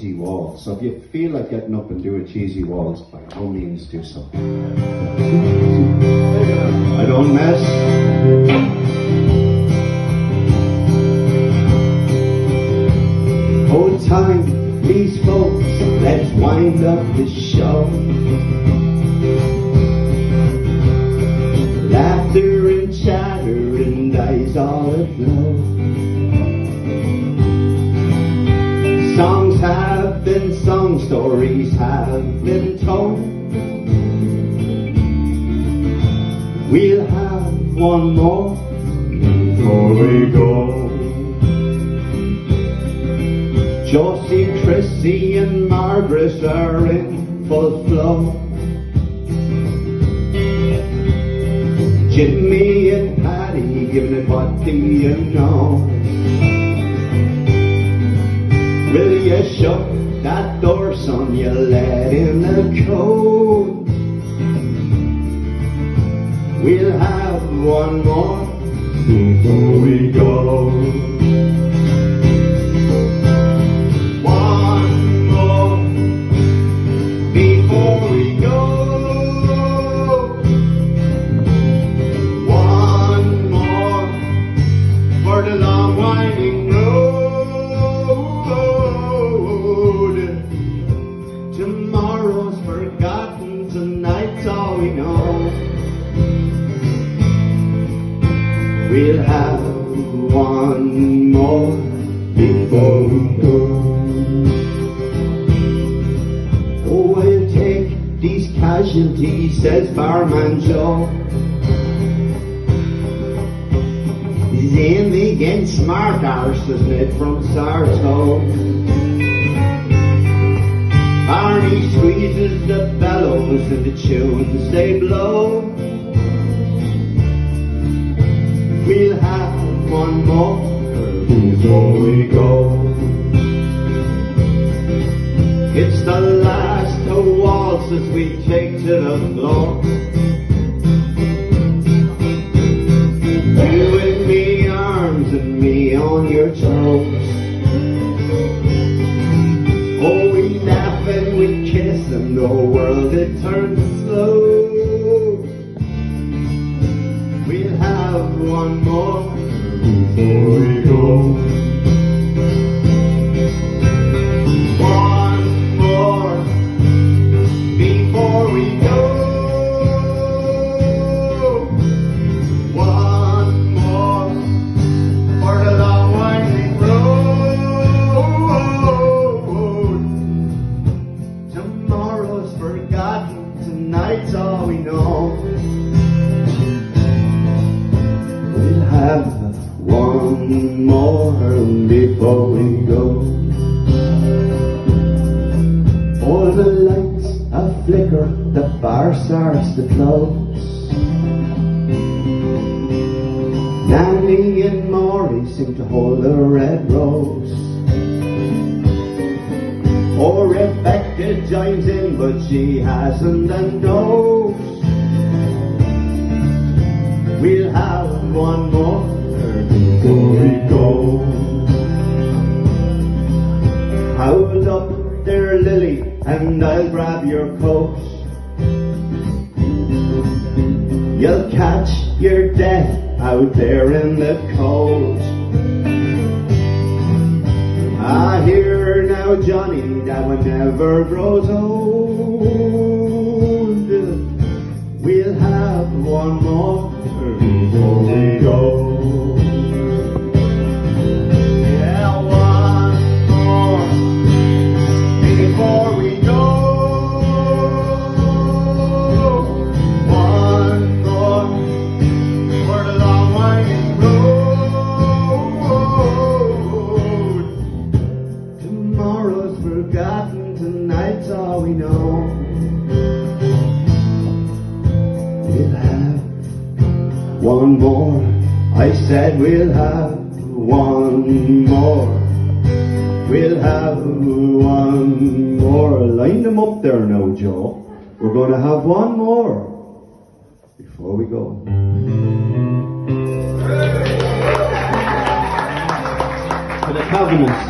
cheesy waltz. So if you feel like getting up and do a cheesy waltz, by no means do so. I don't mess. Hold time, please folks, let's wind up the show. Laughter and chatter and eyes all aglow. Songs have been sung, stories have been told. We'll have one more before we go. Josie, Chrissy and Margaret are in full flow. Jimmy and Paddy giving it what do you know. Will you shut that door, son? You let in the cold. We'll have one more before we go. One more before we go. One more for the long winding road. Tomorrow's forgotten, tonight's all we know. We'll have one more before we go. Oh, I'll take these casualties, says Barman Joe. Zim against smart arse, isn't it, from Sarto? Barney squeezes the bellows and the tunes they blow. We'll have one more before we go. It's the last of waltzes we take to the floor. You in me arms and me on your toes. Oh, we laugh and we kiss and the world it turns slow. We'll have one more before we go. One more before we go. One more for the long winding road. Tomorrow's forgotten, tonight's all we know. We'll have one more before we go. All the lights a flicker, the bar starts to close. Nanny and Maury seem to hold a red rose. Oh, Rebecca joins in, but she hasn't a nose. We'll have one more before we go. Hold up there, Lily, and I'll grab your coat. You'll catch your death out there in the cold. I hear now, Johnny, that one never grows old. We'll have one more before we go. Yeah, one more before we go. One more for the long winding road. Tomorrow's forgotten, tonight's all we know. We'll have one more. I said we'll have one more. We'll have one more. Line them up there now, Joe. We're going to have one more before we go. For the Covenants.